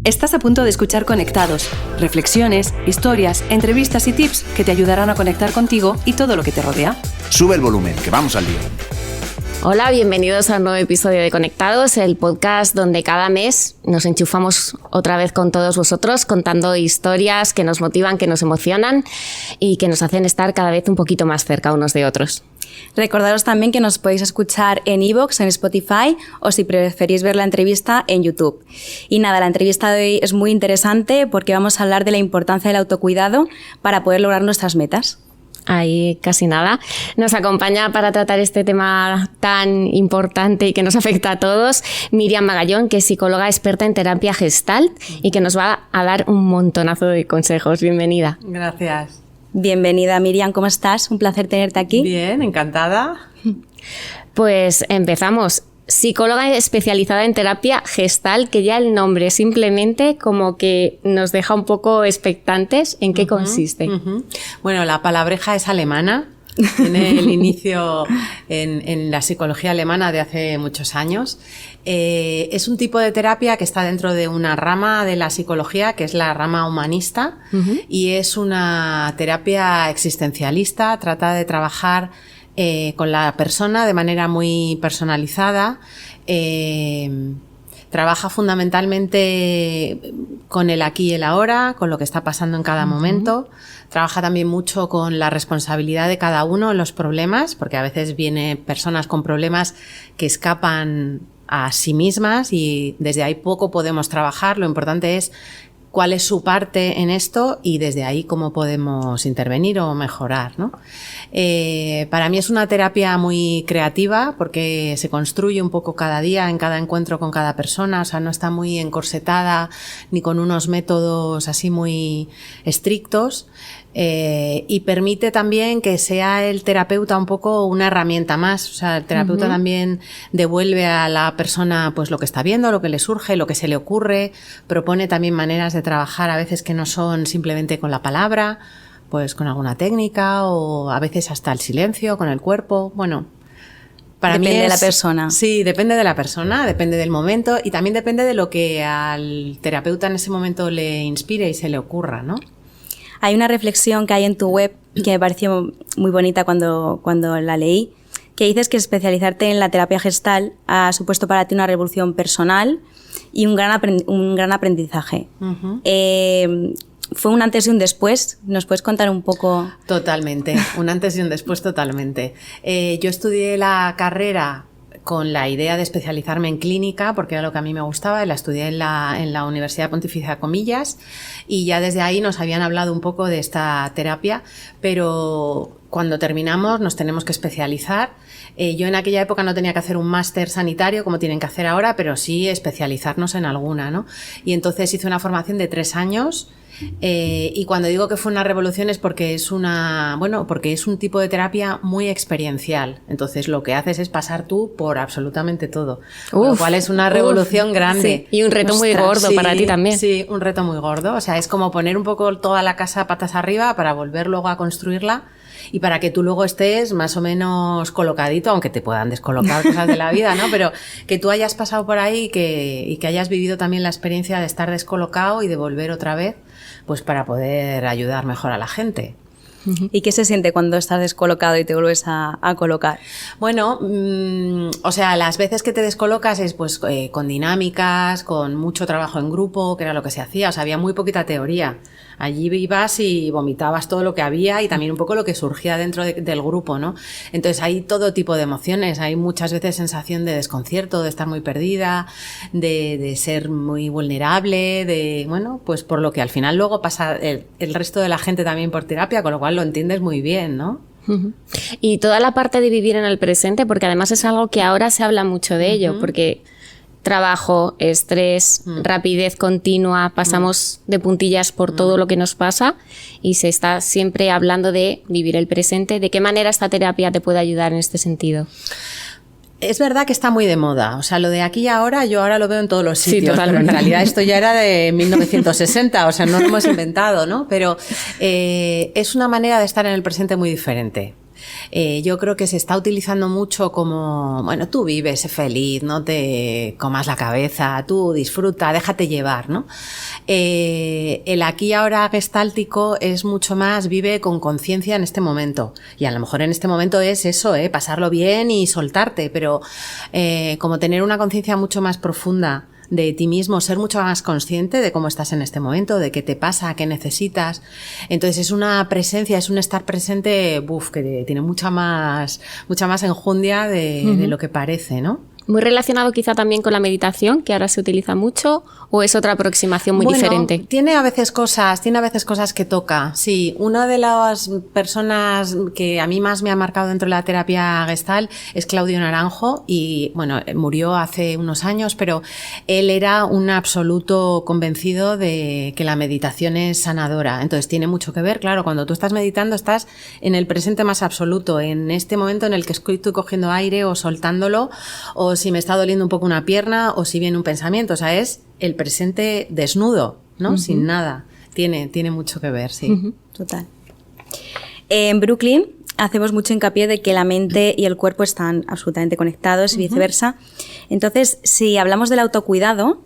Estás a punto de escuchar Conectados, reflexiones, historias, entrevistas y tips que te ayudarán a conectar contigo y todo lo que te rodea. Sube el volumen, que vamos al lío. Hola, bienvenidos a un nuevo episodio de Conectados, el podcast donde cada mes nos enchufamos otra vez con todos vosotros contando historias que nos motivan, que nos emocionan y que nos hacen estar cada vez un poquito más cerca unos de otros. Recordaros también que nos podéis escuchar en iVoox, en Spotify o si preferís ver la entrevista en YouTube. Y nada, la entrevista de hoy es muy interesante porque vamos a hablar de la importancia del autocuidado para poder lograr nuestras metas. Ahí casi nada. Nos acompaña para tratar este tema tan importante y que nos afecta a todos Miriam Magallón, que es psicóloga experta en terapia Gestalt y que nos va a dar un montonazo de consejos. Bienvenida. Gracias. Bienvenida, Miriam, ¿cómo estás? Un placer tenerte aquí. Bien, encantada. Pues empezamos. Psicóloga especializada en terapia Gestalt, que ya el nombre simplemente como que nos deja un poco expectantes. ¿En qué consiste? Bueno, la palabreja es alemana. Tiene el inicio en la psicología alemana de hace muchos años. Es un tipo de terapia que está dentro de una rama de la psicología, que es la rama humanista, y es una terapia existencialista. Trata de trabajar con la persona de manera muy personalizada. Trabaja fundamentalmente con el aquí y el ahora, con lo que está pasando en cada momento. Trabaja también mucho con la responsabilidad de cada uno en los problemas, porque a veces vienen personas con problemas que escapan a sí mismas y desde ahí poco podemos trabajar. Lo importante es cuál es su parte en esto y desde ahí cómo podemos intervenir o mejorar, ¿no? Para mí es una terapia muy creativa porque se construye un poco cada día, en cada encuentro con cada persona, o sea, no está muy encorsetada ni con unos métodos así muy estrictos. Y permite también que sea el terapeuta un poco una herramienta más, o sea, el terapeuta también devuelve a la persona pues lo que está viendo, lo que le surge, lo que se le ocurre, propone también maneras de trabajar a veces que no son simplemente con la palabra, pues con alguna técnica o a veces hasta el silencio, con el cuerpo, bueno. Para mí depende de la persona. Sí, depende de la persona, depende del momento y también depende de lo que al terapeuta en ese momento le inspire y se le ocurra, ¿no? Hay una reflexión que hay en tu web que me pareció muy bonita cuando la leí, que dices que especializarte en la terapia Gestalt ha supuesto para ti una revolución personal y un gran aprendizaje. ¿Fue un antes y un después? ¿Nos puedes contar un poco? Totalmente, un antes y un después totalmente. Yo estudié la carrera con la idea de especializarme en clínica, porque era lo que a mí me gustaba, la estudié en la Universidad Pontificia Comillas, y ya desde ahí nos habían hablado un poco de esta terapia, pero cuando terminamos nos tenemos que especializar. Yo en aquella época no tenía que hacer un máster sanitario como tienen que hacer ahora, pero sí especializarnos en alguna, ¿no? Y entonces hice una formación de 3 años. Y cuando digo que fue una revolución es porque porque es un tipo de terapia muy experiencial. Entonces lo que haces es pasar tú por absolutamente todo. Lo cual es una revolución grande. Sí. Y un reto muy gordo para ti también. Sí, un reto muy gordo. O sea, es como poner un poco toda la casa patas arriba para volver luego a construirla y para que tú luego estés más o menos colocadito, aunque te puedan descolocar cosas de la vida, ¿no? Pero que tú hayas pasado por ahí y que hayas vivido también la experiencia de estar descolocado y de volver otra vez, pues para poder ayudar mejor a la gente. ¿Y qué se siente cuando estás descolocado y te vuelves a colocar? Bueno, o sea, las veces que te descolocas es pues con dinámicas, con mucho trabajo en grupo, que era lo que se hacía, o sea, había muy poquita teoría. Allí ibas y vomitabas todo lo que había y también un poco lo que surgía dentro del grupo, ¿no? Entonces hay todo tipo de emociones, hay muchas veces sensación de desconcierto, de estar muy perdida, de ser muy vulnerable, pues por lo que al final luego pasa el resto de la gente también por terapia, con lo cual lo entiendes muy bien, ¿no? Y toda la parte de vivir en el presente, porque además es algo que ahora se habla mucho de ello, porque trabajo, estrés, rapidez continua, pasamos de puntillas por todo lo que nos pasa y se está siempre hablando de vivir el presente. ¿De qué manera esta terapia te puede ayudar en este sentido? Es verdad que está muy de moda, o sea, lo de aquí y ahora, yo ahora lo veo en todos los sitios, totalmente. Pero en realidad esto ya era de 1960, o sea, no lo hemos inventado, ¿no? Pero es una manera de estar en el presente muy diferente. Yo creo que se está utilizando mucho como, bueno, tú vives, sé feliz, no te comas la cabeza, tú disfruta, déjate llevar, ¿no? El aquí y ahora gestáltico es mucho más, vive con conciencia en este momento. Y a lo mejor en este momento es eso, pasarlo bien y soltarte, pero como tener una conciencia mucho más profunda de ti mismo, ser mucho más consciente de cómo estás en este momento, de qué te pasa, qué necesitas. Entonces es una presencia, es un estar presente, que tiene mucha más enjundia de lo que parece, ¿no? Muy relacionado quizá también con la meditación, que ahora se utiliza mucho, ¿o es otra aproximación muy diferente? Tiene a veces cosas que toca. Sí, una de las personas que a mí más me ha marcado dentro de la terapia Gestalt es Claudio Naranjo y, bueno, murió hace unos años, pero él era un absoluto convencido de que la meditación es sanadora. Entonces tiene mucho que ver, claro, cuando tú estás meditando estás en el presente más absoluto, en este momento en el que estoy cogiendo aire o soltándolo, o si me está doliendo un poco una pierna o si viene un pensamiento, o sea, es el presente desnudo, ¿no? Sin nada. Tiene mucho que ver, sí. Total. En Brooklyn hacemos mucho hincapié de que la mente y el cuerpo están absolutamente conectados y viceversa. Entonces, si hablamos del autocuidado,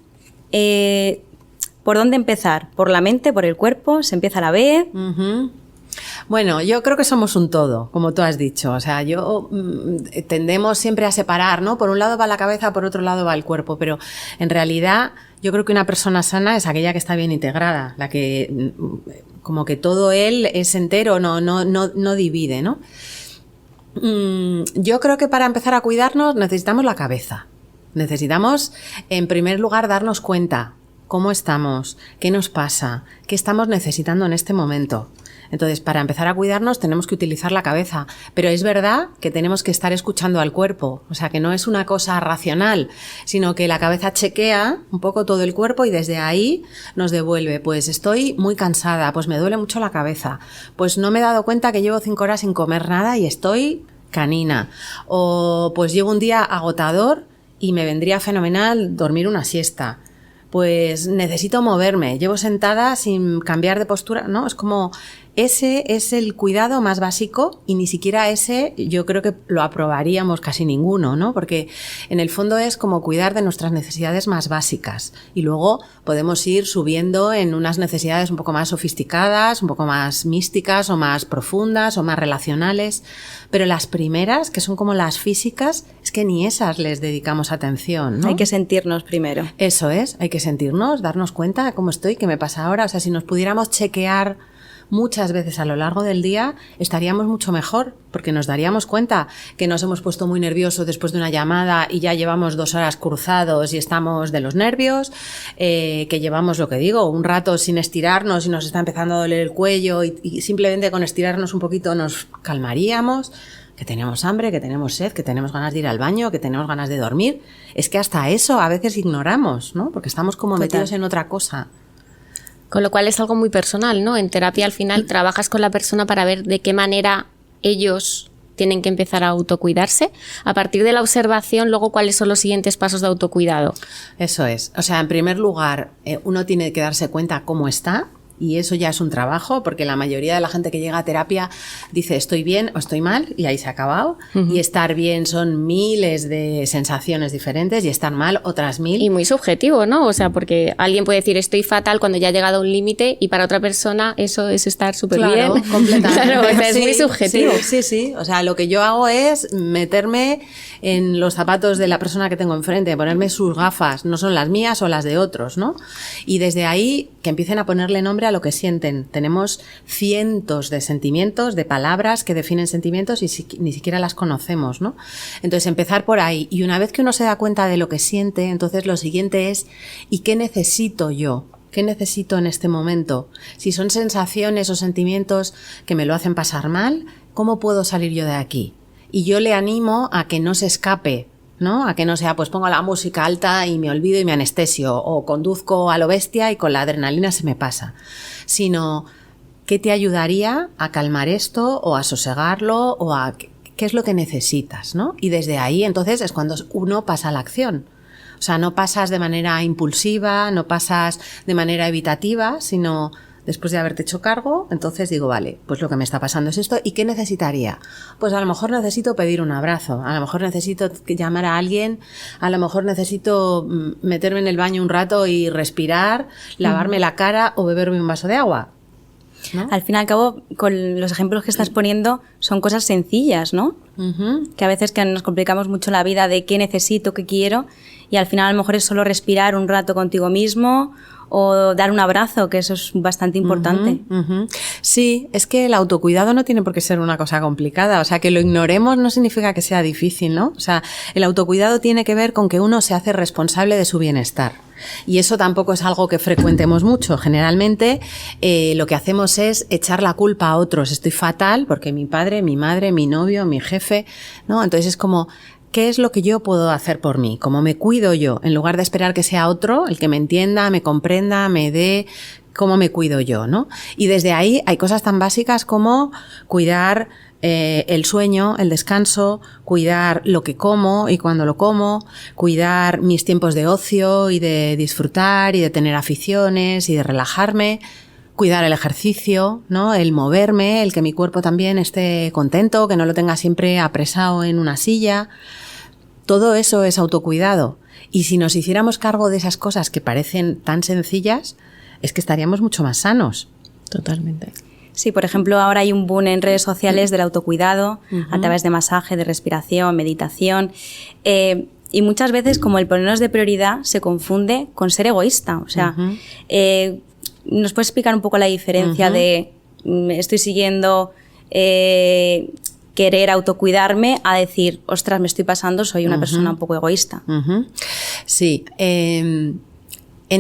¿por dónde empezar? ¿Por la mente, por el cuerpo? ¿Se empieza a la vez? Bueno, yo creo que somos un todo, como tú has dicho. O sea, tendemos siempre a separar, ¿no? Por un lado va la cabeza, por otro lado va el cuerpo, pero en realidad yo creo que una persona sana es aquella que está bien integrada, la que como que todo él es entero, no divide, ¿no? Yo creo que para empezar a cuidarnos necesitamos la cabeza. Necesitamos, en primer lugar, darnos cuenta cómo estamos, qué nos pasa, qué estamos necesitando en este momento. Entonces, para empezar a cuidarnos tenemos que utilizar la cabeza, pero es verdad que tenemos que estar escuchando al cuerpo, o sea, que no es una cosa racional, sino que la cabeza chequea un poco todo el cuerpo y desde ahí nos devuelve, pues estoy muy cansada, pues me duele mucho la cabeza, pues no me he dado cuenta que llevo 5 horas sin comer nada y estoy canina, o pues llevo un día agotador y me vendría fenomenal dormir una siesta. Pues necesito moverme, llevo sentada sin cambiar de postura, ¿no? Es como, ese es el cuidado más básico y ni siquiera ese yo creo que lo aprobaríamos casi ninguno, ¿no? Porque en el fondo es como cuidar de nuestras necesidades más básicas y luego podemos ir subiendo en unas necesidades un poco más sofisticadas, un poco más místicas o más profundas o más relacionales, pero las primeras, que son como las físicas, es que ni esas les dedicamos atención, ¿no? Hay que sentirnos primero. Eso es, hay que sentirnos, darnos cuenta de cómo estoy, qué me pasa ahora, o sea, si nos pudiéramos chequear muchas veces a lo largo del día estaríamos mucho mejor porque nos daríamos cuenta que nos hemos puesto muy nerviosos después de una llamada y ya llevamos 2 horas cruzados y estamos de los nervios, que llevamos, lo que digo, un rato sin estirarnos y nos está empezando a doler el cuello y simplemente con estirarnos un poquito nos calmaríamos, que tenemos hambre, que tenemos sed, que tenemos ganas de ir al baño, que tenemos ganas de dormir. Es que hasta eso a veces ignoramos, ¿no? Porque estamos como metidos en otra cosa. Con lo cual es algo muy personal, ¿no? En terapia al final trabajas con la persona para ver de qué manera ellos tienen que empezar a autocuidarse. A partir de la observación, luego, ¿cuáles son los siguientes pasos de autocuidado? Eso es. O sea, en primer lugar, uno tiene que darse cuenta cómo está. Y eso ya es un trabajo, porque la mayoría de la gente que llega a terapia dice estoy bien o estoy mal y ahí se ha acabado. Y estar bien son miles de sensaciones diferentes y estar mal otras 1000. Y muy subjetivo, ¿no? O sea, porque alguien puede decir estoy fatal cuando ya ha llegado a un límite y para otra persona eso es estar súper bien. Claro, completamente. Claro, o sea, es muy subjetivo. Sí. O sea, lo que yo hago es meterme en los zapatos de la persona que tengo enfrente, ponerme sus gafas, no son las mías o las de otros, ¿no? Y desde ahí que empiecen a ponerle nombre a lo que sienten. Tenemos cientos de sentimientos, de palabras que definen sentimientos y ni siquiera las conocemos, ¿no? Entonces empezar por ahí y una vez que uno se da cuenta de lo que siente, entonces lo siguiente es ¿y qué necesito yo? ¿Qué necesito en este momento? Si son sensaciones o sentimientos que me lo hacen pasar mal, ¿cómo puedo salir yo de aquí? Y yo le animo a que no se escape, ¿no? A que no sea, pues pongo la música alta y me olvido y me anestesio, o conduzco a lo bestia y con la adrenalina se me pasa, sino ¿qué te ayudaría a calmar esto o a sosegarlo o a qué es lo que necesitas, ¿no? Y desde ahí entonces es cuando uno pasa a la acción. O sea, no pasas de manera impulsiva, no pasas de manera evitativa, sino después de haberte hecho cargo, entonces digo, vale, pues lo que me está pasando es esto. ¿Y qué necesitaría? Pues a lo mejor necesito pedir un abrazo, a lo mejor necesito llamar a alguien, a lo mejor necesito meterme en el baño un rato y respirar, lavarme la cara o beberme un vaso de agua, ¿no? Al fin y al cabo, con los ejemplos que estás poniendo, son cosas sencillas, ¿no? Que a veces que nos complicamos mucho la vida de qué necesito, qué quiero, y al final a lo mejor es solo respirar un rato contigo mismo o dar un abrazo, que eso es bastante importante. Sí, es que el autocuidado no tiene por qué ser una cosa complicada, o sea, que lo ignoremos no significa que sea difícil, ¿no? O sea, el autocuidado tiene que ver con que uno se hace responsable de su bienestar. Y eso tampoco es algo que frecuentemos mucho. Generalmente lo que hacemos es echar la culpa a otros. Estoy fatal porque mi padre, mi madre, mi novio, mi jefe, ¿no? Entonces es como, ¿qué es lo que yo puedo hacer por mí? ¿Cómo me cuido yo? En lugar de esperar que sea otro el que me entienda, me comprenda, me dé cómo me cuido yo, ¿no? Y desde ahí hay cosas tan básicas como cuidar el sueño, el descanso, cuidar lo que como y cuando lo como, cuidar mis tiempos de ocio y de disfrutar y de tener aficiones y de relajarme, cuidar el ejercicio, ¿no? El moverme, el que mi cuerpo también esté contento, que no lo tenga siempre apresado en una silla. Todo eso es autocuidado. Y si nos hiciéramos cargo de esas cosas que parecen tan sencillas, es que estaríamos mucho más sanos. Totalmente. Sí, por ejemplo, ahora hay un boom en redes sociales del autocuidado a través de masaje, de respiración, meditación. Y muchas veces, como el ponernos de prioridad se confunde con ser egoísta. O sea, ¿nos puedes explicar un poco la diferencia de estoy siguiendo querer autocuidarme a decir, ostras, me estoy pasando, soy una persona un poco egoísta? Sí. En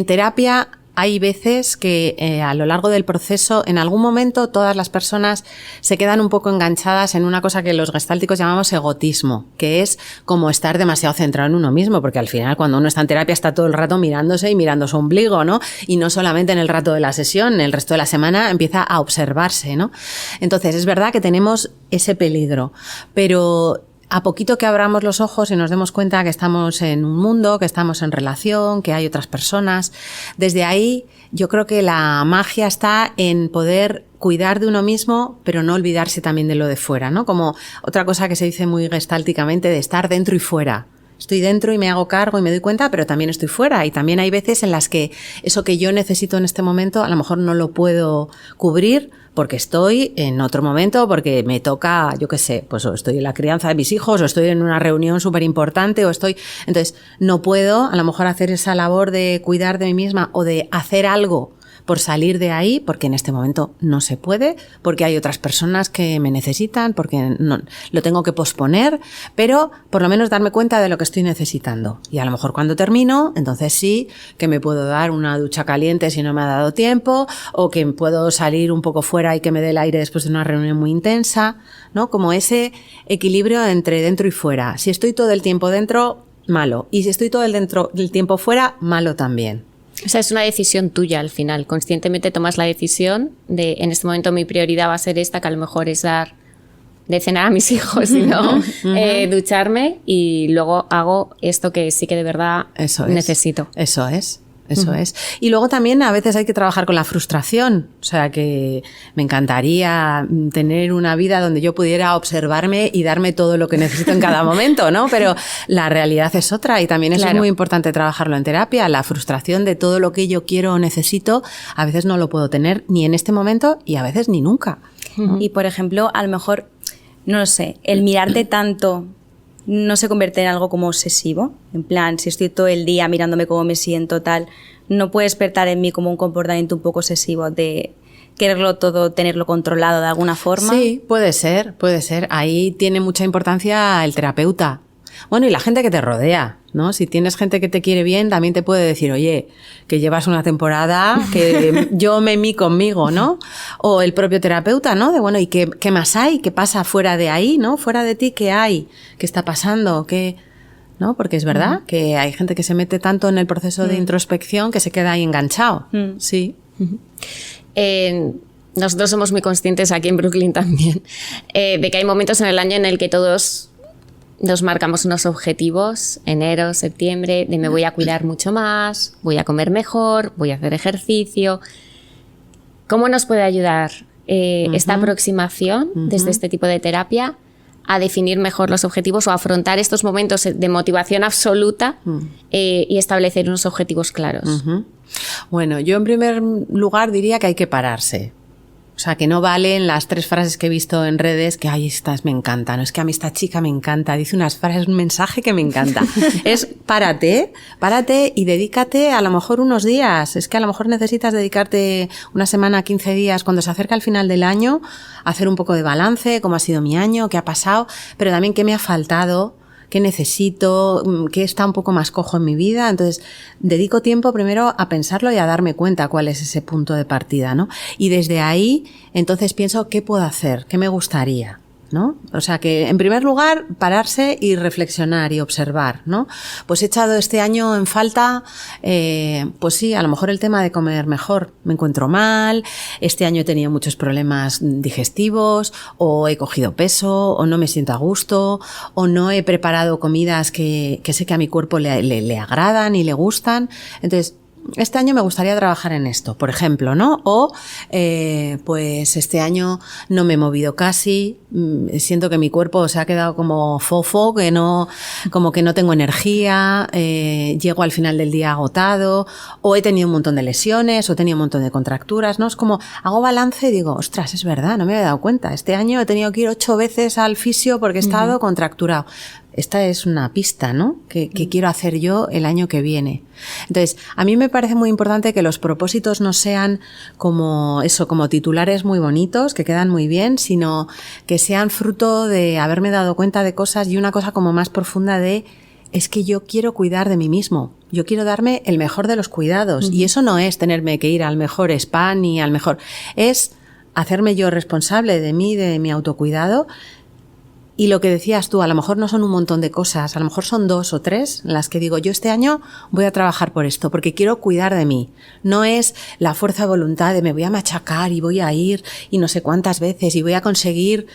terapia hay veces que a lo largo del proceso, en algún momento, todas las personas se quedan un poco enganchadas en una cosa que los gestálticos llamamos egotismo, que es como estar demasiado centrado en uno mismo, porque al final cuando uno está en terapia está todo el rato mirándose y mirando su ombligo, ¿no? Y no solamente en el rato de la sesión, el resto de la semana empieza a observarse, ¿no? Entonces, es verdad que tenemos ese peligro, pero a poquito que abramos los ojos y nos demos cuenta que estamos en un mundo, que estamos en relación, que hay otras personas, desde ahí yo creo que la magia está en poder cuidar de uno mismo, pero no olvidarse también de lo de fuera, ¿no? Como otra cosa que se dice muy gestálticamente de estar dentro y fuera. Estoy dentro y me hago cargo y me doy cuenta, pero también estoy fuera. Y también hay veces en las que eso que yo necesito en este momento a lo mejor no lo puedo cubrir porque estoy en otro momento, porque me toca, yo qué sé, pues o estoy en la crianza de mis hijos, o estoy en una reunión súper importante, o estoy... Entonces, no puedo a lo mejor hacer esa labor de cuidar de mí misma o de hacer algo por salir de ahí, porque en este momento no se puede, porque hay otras personas que me necesitan, porque no, lo tengo que posponer, pero por lo menos darme cuenta de lo que estoy necesitando. Y a lo mejor cuando termino, entonces sí que me puedo dar una ducha caliente si no me ha dado tiempo, o que puedo salir un poco fuera y que me dé el aire después de una reunión muy intensa, ¿no? Como ese equilibrio entre dentro y fuera. Si estoy todo el tiempo dentro, malo. Y si estoy todo el tiempo fuera, malo también. O sea, es una decisión tuya al final. Conscientemente tomas la decisión de, en este momento mi prioridad va a ser esta, que a lo mejor es dar de cenar a mis hijos, sino ducharme, y luego hago esto que sí que de verdad necesito. Eso es. Eso es. Y luego también a veces hay que trabajar con la frustración. O sea, que me encantaría tener una vida donde yo pudiera observarme y darme todo lo que necesito en cada momento, ¿no? Pero la realidad es otra, y también eso es muy importante trabajarlo en terapia. La frustración de todo lo que yo quiero o necesito, a veces no lo puedo tener ni en este momento y a veces ni nunca. Y, por ejemplo, a lo mejor, no lo sé, el mirarte tanto no se convierte en algo como obsesivo. En plan, si estoy todo el día mirándome cómo me siento, tal, no puede despertar en mí como un comportamiento un poco obsesivo de quererlo todo, tenerlo controlado de alguna forma. Sí, puede ser, puede ser. Ahí tiene mucha importancia el terapeuta. Bueno, y la gente que te rodea, ¿no? Si tienes gente que te quiere bien, también te puede decir, oye, que llevas una temporada que yo me mí conmigo, ¿no? O el propio terapeuta, ¿no? De bueno, ¿y qué más hay? ¿Qué pasa fuera de ahí, no? Fuera de ti, ¿qué hay? ¿Qué está pasando? ¿Qué...? ¿No? Porque es verdad que hay gente que se mete tanto en el proceso de introspección que se queda ahí enganchado. Sí. Nosotros somos muy conscientes aquí en Brooklyn también de que hay momentos en el año en el que todos nos marcamos unos objetivos, enero, septiembre, de me voy a cuidar mucho más, voy a comer mejor, voy a hacer ejercicio. ¿Cómo nos puede ayudar esta aproximación desde este tipo de terapia a definir mejor los objetivos o a afrontar estos momentos de motivación absoluta y establecer unos objetivos claros? Bueno, yo en primer lugar diría que hay que pararse. O sea, que no valen las 3 frases que he visto en redes que, ay, estas me encantan. Es que a mí esta chica me encanta. Dice unas frases, un mensaje que me encanta. Es párate y dedícate a lo mejor unos días. Es que a lo mejor necesitas dedicarte una semana, 15 días, cuando se acerca el final del año, a hacer un poco de balance, cómo ha sido mi año, qué ha pasado, pero también qué me ha faltado, qué necesito, qué está un poco más cojo en mi vida. Entonces, dedico tiempo primero a pensarlo y a darme cuenta cuál es ese punto de partida, ¿no? Y desde ahí, entonces pienso qué puedo hacer, qué me gustaría, ¿no? O sea que, en primer lugar, pararse y reflexionar y observar, ¿no? Pues he echado este año en falta, pues sí, a lo mejor el tema de comer mejor. Me encuentro mal, este año he tenido muchos problemas digestivos, o he cogido peso, o no me siento a gusto, o no he preparado comidas que sé que a mi cuerpo le agradan y le gustan. Entonces, este año me gustaría trabajar en esto, por ejemplo, ¿no? O, pues este año no me he movido casi, siento que mi cuerpo se ha quedado como fofo, como que no tengo energía, llego al final del día agotado, o he tenido un montón de lesiones, o he tenido un montón de contracturas, ¿no? Es como, hago balance y digo, ostras, es verdad, no me había dado cuenta. Este año he tenido que ir 8 veces al fisio porque he estado contracturado. Esta es una pista, ¿no? Que quiero hacer yo el año que viene. Entonces, a mí me parece muy importante que los propósitos no sean como eso, como titulares muy bonitos, que quedan muy bien, sino que sean fruto de haberme dado cuenta de cosas y una cosa como más profunda de, es que yo quiero cuidar de mí mismo. Yo quiero darme el mejor de los cuidados. Y eso no es tenerme que ir al mejor spa ni al mejor. Es hacerme yo responsable de mí, de mi autocuidado. Y lo que decías tú, a lo mejor no son un montón de cosas, a lo mejor son 2 o 3 en las que digo, yo este año voy a trabajar por esto, porque quiero cuidar de mí. No es la fuerza de voluntad de me voy a machacar y voy a ir y no sé cuántas veces y voy a conseguir,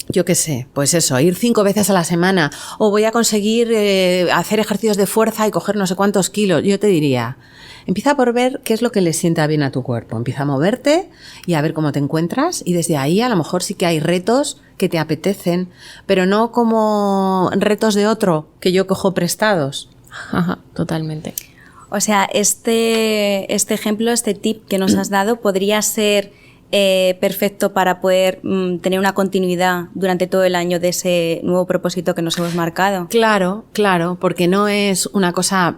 yo qué sé, pues eso, ir 5 veces a la semana, o voy a conseguir hacer ejercicios de fuerza y coger no sé cuántos kilos. Yo te diría, empieza por ver qué es lo que le sienta bien a tu cuerpo. Empieza a moverte y a ver cómo te encuentras, y desde ahí a lo mejor sí que hay retos que te apetecen, pero no como retos de otro que yo cojo prestados. Ajá, totalmente. O sea, este ejemplo, este tip que nos has dado podría ser perfecto para poder tener una continuidad durante todo el año de ese nuevo propósito que nos hemos marcado. Claro, porque no es una cosa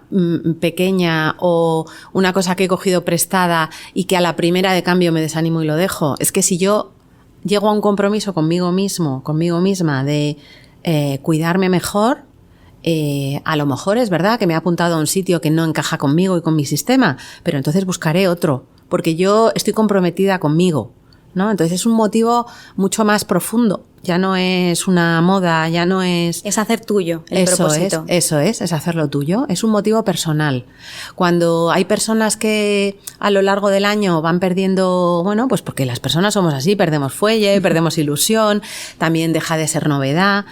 pequeña o una cosa que he cogido prestada y que a la primera de cambio me desanimo y lo dejo. Es que si yo llego a un compromiso conmigo misma de cuidarme mejor, a lo mejor es verdad que me he apuntado a un sitio que no encaja conmigo y con mi sistema, pero entonces buscaré otro, porque yo estoy comprometida conmigo, ¿no? Entonces es un motivo mucho más profundo. Ya no es una moda, ya no es... Es hacer tuyo el propósito. Eso es hacerlo tuyo. Es un motivo personal. Cuando hay personas que a lo largo del año van perdiendo, bueno, pues porque las personas somos así, perdemos fuelle, perdemos ilusión, también deja de ser novedad.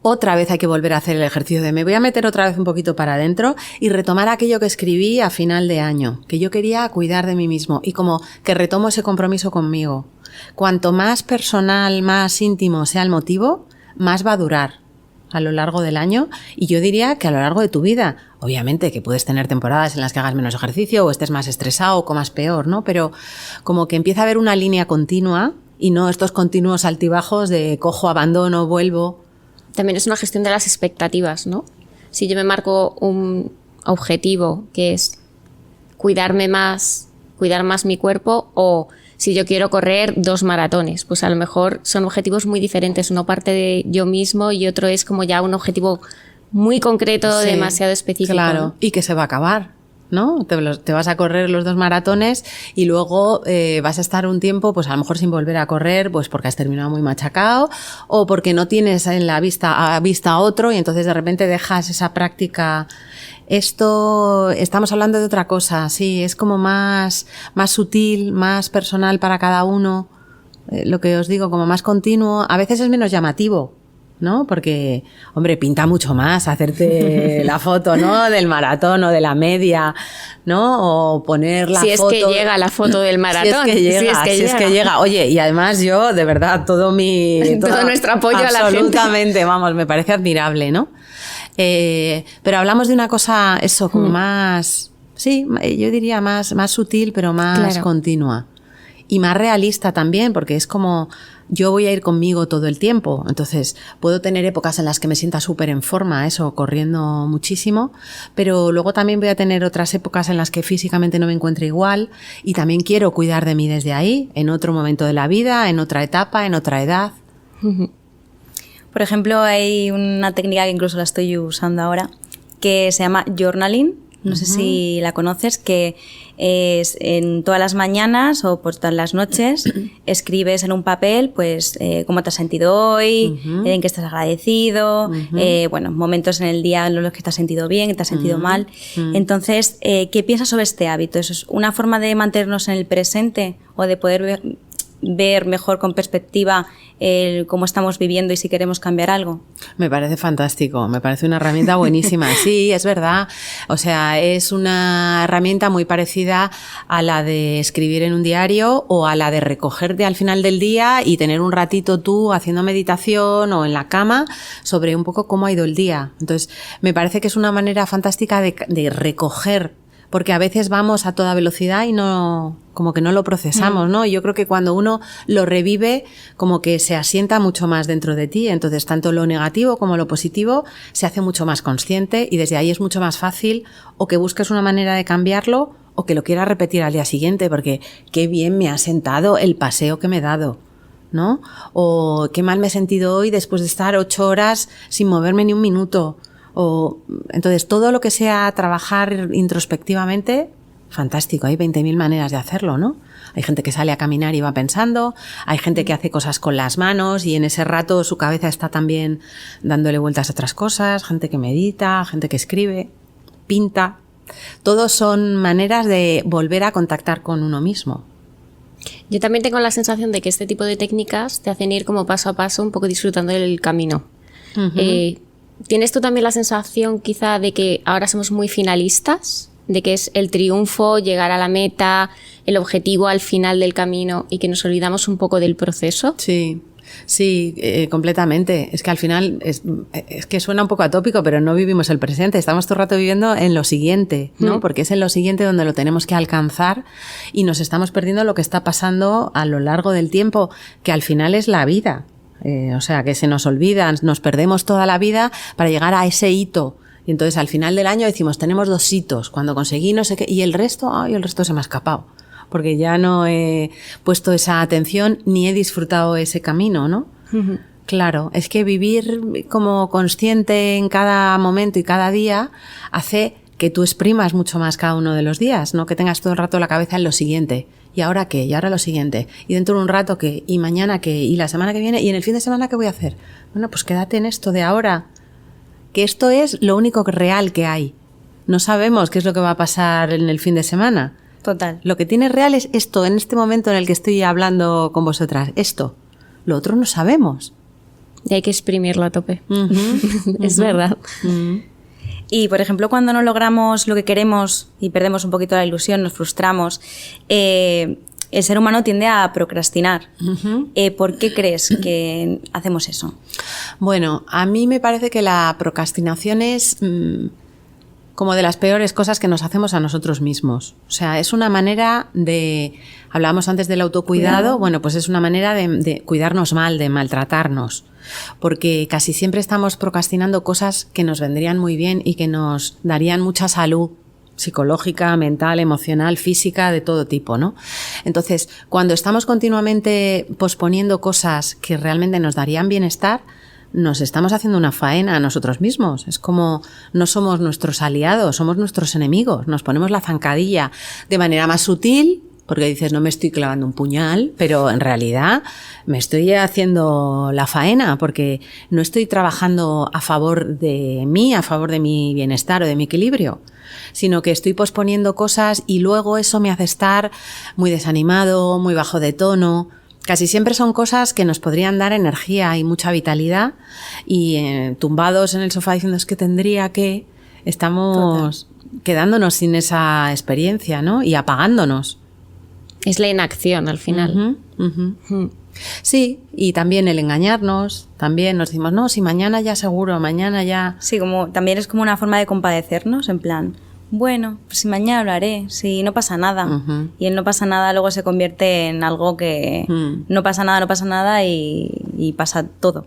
Otra vez hay que volver a hacer el ejercicio de me voy a meter otra vez un poquito para adentro y retomar aquello que escribí a final de año, que yo quería cuidar de mí mismo, y como que retomo ese compromiso conmigo. Cuanto más personal, más íntimo sea el motivo, más va a durar a lo largo del año, y yo diría que a lo largo de tu vida. Obviamente que puedes tener temporadas en las que hagas menos ejercicio o estés más estresado o comas peor, ¿no? Pero como que empieza a haber una línea continua y no estos continuos altibajos de cojo, abandono, vuelvo. También es una gestión de las expectativas, ¿no? Si yo me marco un objetivo que es cuidar más mi cuerpo, o si yo quiero correr 2 maratones, pues a lo mejor son objetivos muy diferentes. Uno parte de yo mismo y otro es como ya un objetivo muy concreto, sí, demasiado específico. Claro, ¿no? Y que se va a acabar, ¿no? Te vas a correr los 2 maratones y luego vas a estar un tiempo, pues a lo mejor sin volver a correr, pues porque has terminado muy machacado o porque no tienes en la vista otro, y entonces de repente dejas esa práctica. Esto, estamos hablando de otra cosa, sí, es como más sutil, más personal para cada uno, lo que os digo, como más continuo. A veces es menos llamativo, ¿no? Porque, hombre, pinta mucho más hacerte la foto, ¿no? Del maratón o de la media, ¿no? O poner la foto... Si es que llega la foto del maratón. Si es que llega. Oye, y además yo, de verdad, todo nuestro apoyo a la gente. Absolutamente, vamos, me parece admirable, ¿no? Pero hablamos de una cosa, eso, como más... Sí, yo diría más sutil, pero más continua. Y más realista también, porque es como... Yo voy a ir conmigo todo el tiempo, entonces puedo tener épocas en las que me sienta súper en forma, eso, corriendo muchísimo, pero luego también voy a tener otras épocas en las que físicamente no me encuentro igual y también quiero cuidar de mí desde ahí, en otro momento de la vida, en otra etapa, en otra edad. Por ejemplo, hay una técnica que incluso la estoy usando ahora, que se llama journaling. No sé si la conoces, que es en todas las mañanas o por todas las noches escribes en un papel pues cómo te has sentido hoy, en qué estás agradecido, bueno, momentos en el día en los que te has sentido bien, que te has sentido mal. Entonces, ¿qué piensas sobre este hábito? ¿Eso es una forma de mantenernos en el presente o de poder ver mejor con perspectiva cómo estamos viviendo y si queremos cambiar algo? Me parece fantástico, me parece una herramienta buenísima. Sí, es verdad. O sea, es una herramienta muy parecida a la de escribir en un diario o a la de recogerte al final del día y tener un ratito tú haciendo meditación o en la cama sobre un poco cómo ha ido el día. Entonces, me parece que es una manera fantástica de recoger, porque a veces vamos a toda velocidad y no, como que no lo procesamos, ¿no? Y yo creo que cuando uno lo revive, como que se asienta mucho más dentro de ti. Entonces, tanto lo negativo como lo positivo se hace mucho más consciente y desde ahí es mucho más fácil o que busques una manera de cambiarlo o que lo quieras repetir al día siguiente, porque qué bien me ha sentado el paseo que me he dado, ¿no? O qué mal me he sentido hoy después de estar 8 horas sin moverme ni un minuto. Entonces, todo lo que sea trabajar introspectivamente, fantástico, hay 20.000 maneras de hacerlo, ¿no? Hay gente que sale a caminar y va pensando, hay gente que hace cosas con las manos y en ese rato su cabeza está también dándole vueltas a otras cosas, gente que medita, gente que escribe, pinta. Todos son maneras de volver a contactar con uno mismo. Yo también tengo la sensación de que este tipo de técnicas te hacen ir como paso a paso, un poco disfrutando del camino. ¿Tienes tú también la sensación quizá de que ahora somos muy finalistas? De que es el triunfo, llegar a la meta, el objetivo al final del camino y que nos olvidamos un poco del proceso. Sí, completamente. Es que al final es que suena un poco atópico, pero no vivimos el presente. Estamos todo el rato viviendo en lo siguiente, ¿no? Porque es en lo siguiente donde lo tenemos que alcanzar y nos estamos perdiendo lo que está pasando a lo largo del tiempo, que al final es la vida. O sea, que se nos olvidan, nos perdemos toda la vida para llegar a ese hito. Y entonces al final del año decimos, tenemos 2 hitos, cuando conseguí no sé qué, y el resto se me ha escapado, porque ya no he puesto esa atención ni he disfrutado ese camino, ¿no? Claro, es que vivir como consciente en cada momento y cada día hace que tú exprimas mucho más cada uno de los días, no que tengas todo el rato la cabeza en lo siguiente. ¿Y ahora qué? ¿Y ahora lo siguiente? ¿Y dentro de un rato qué? ¿Y mañana qué? ¿Y la semana que viene? ¿Y en el fin de semana qué voy a hacer? Bueno, pues quédate en esto de ahora. Que esto es lo único real que hay. No sabemos qué es lo que va a pasar en el fin de semana. Total. Lo que tiene real es esto, en este momento en el que estoy hablando con vosotras. Esto. Lo otro no sabemos. Y hay que exprimirlo a tope. Es verdad. Y, por ejemplo, cuando no logramos lo que queremos y perdemos un poquito la ilusión, nos frustramos, el ser humano tiende a procrastinar. ¿Por qué crees que hacemos eso? Bueno, a mí me parece que la procrastinación es como de las peores cosas que nos hacemos a nosotros mismos. O sea, es una manera de... Hablábamos antes del autocuidado. Bueno, pues es una manera de cuidarnos mal, de maltratarnos. Porque casi siempre estamos procrastinando cosas que nos vendrían muy bien y que nos darían mucha salud psicológica, mental, emocional, física, de todo tipo, ¿no? Entonces, cuando estamos continuamente posponiendo cosas que realmente nos darían bienestar, nos estamos haciendo una faena a nosotros mismos. Es como no somos nuestros aliados, somos nuestros enemigos. Nos ponemos la zancadilla de manera más sutil, porque dices, no me estoy clavando un puñal, pero en realidad me estoy haciendo la faena, porque no estoy trabajando a favor de mí, a favor de mi bienestar o de mi equilibrio, sino que estoy posponiendo cosas y luego eso me hace estar muy desanimado, muy bajo de tono. casi siempre son cosas que nos podrían dar energía y mucha vitalidad y tumbados en el sofá diciendo es que tendría que, estamos quedándonos sin esa experiencia, ¿no? Y apagándonos. Es la inacción al final. Sí, y también el engañarnos, también nos decimos, no, si mañana ya seguro, mañana ya... Sí, también es como una forma de compadecernos, en plan, bueno, pues si mañana lo haré, si no pasa nada. Y el no pasa nada luego se convierte en algo que no pasa nada y pasa todo.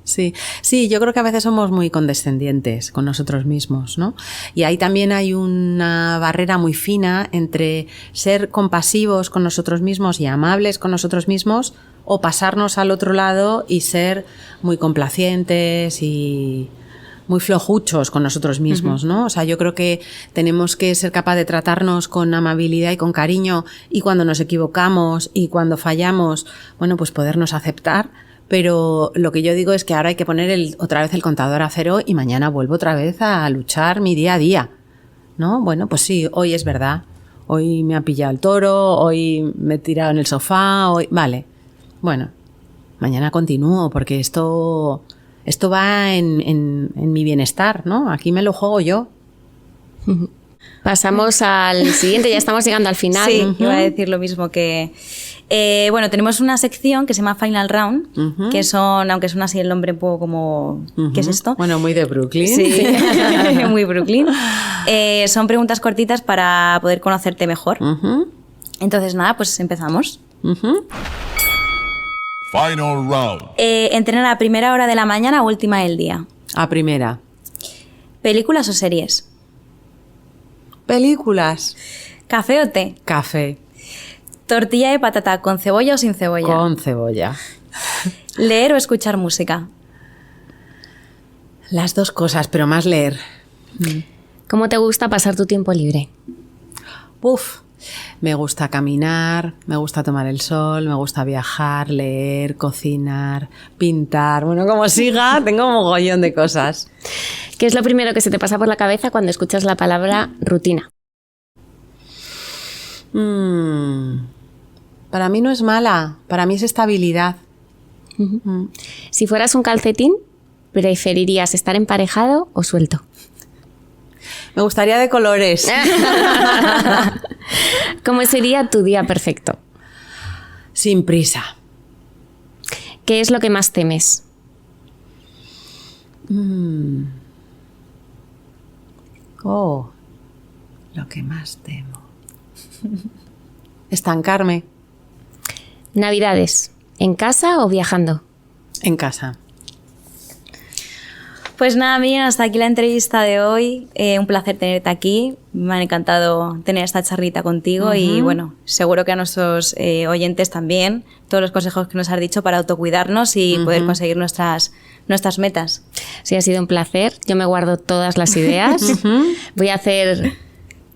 Sí, yo creo que a veces somos muy condescendientes con nosotros mismos, ¿no? Y ahí también hay una barrera muy fina entre ser compasivos con nosotros mismos y amables con nosotros mismos o pasarnos al otro lado y ser muy complacientes y muy flojuchos con nosotros mismos, ¿no? O sea, yo creo que tenemos que ser capaces de tratarnos con amabilidad y con cariño y cuando nos equivocamos y cuando fallamos, bueno, pues podernos aceptar, pero lo que yo digo es que ahora hay que poner otra vez el contador a cero y mañana vuelvo otra vez a luchar mi día a día, ¿no? Bueno, pues sí, hoy es verdad, hoy me ha pillado el toro, hoy me he tirado en el sofá, hoy... Vale, bueno, mañana continúo porque esto va en mi bienestar, ¿no? Aquí me lo juego yo. Pasamos al siguiente, ya estamos llegando al final. Sí, iba a decir lo mismo que... bueno, tenemos una sección que se llama Final Round, que son, aunque suena así el nombre un poco como... ¿Qué es esto? Bueno, muy de Brooklyn. Sí, muy Brooklyn. Son preguntas cortitas para poder conocerte mejor. Entonces, nada, pues empezamos. Final round. ¿Entrenar a primera hora de la mañana o última del día? A primera. ¿Películas o series? Películas. ¿Café o té? Café. ¿Tortilla de patata con cebolla o sin cebolla? Con cebolla. ¿Leer o escuchar música? Las dos cosas, pero más leer. ¿Cómo te gusta pasar tu tiempo libre? Me gusta caminar, me gusta tomar el sol, me gusta viajar, leer, cocinar, pintar. Bueno, como siga, tengo un mogollón de cosas. ¿Qué es lo primero que se te pasa por la cabeza cuando escuchas la palabra rutina? Para mí no es mala, para mí es estabilidad. Si fueras un calcetín, ¿preferirías estar emparejado o suelto? Me gustaría de colores. ¿Cómo sería tu día perfecto? Sin prisa. ¿Qué es lo que más temes? Lo que más temo. Estancarme. Navidades, ¿en casa o viajando? En casa. Pues nada, Miriam, hasta aquí la entrevista de hoy. Un placer tenerte aquí. Me ha encantado tener esta charlita contigo y bueno, seguro que a nuestros oyentes también, todos los consejos que nos has dicho para autocuidarnos y poder conseguir nuestras metas. Sí, ha sido un placer. Yo me guardo todas las ideas. Voy a hacer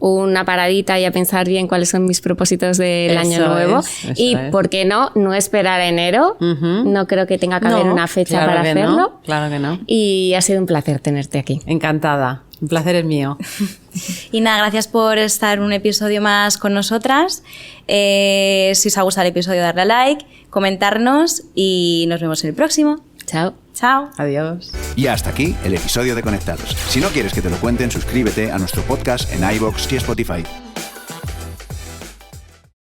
una paradita y a pensar bien cuáles son mis propósitos del año nuevo. Y, ¿por qué no esperar a enero? No creo que tenga que haber una fecha para hacerlo. No, claro que no. Y ha sido un placer tenerte aquí. Encantada. Un placer es mío. Y nada, gracias por estar un episodio más con nosotras. Si os ha gustado el episodio, darle a like, comentarnos y nos vemos en el próximo. Chao. Chao. Adiós. Y hasta aquí el episodio de Conectados. Si no quieres que te lo cuenten, suscríbete a nuestro podcast en iVoox y Spotify.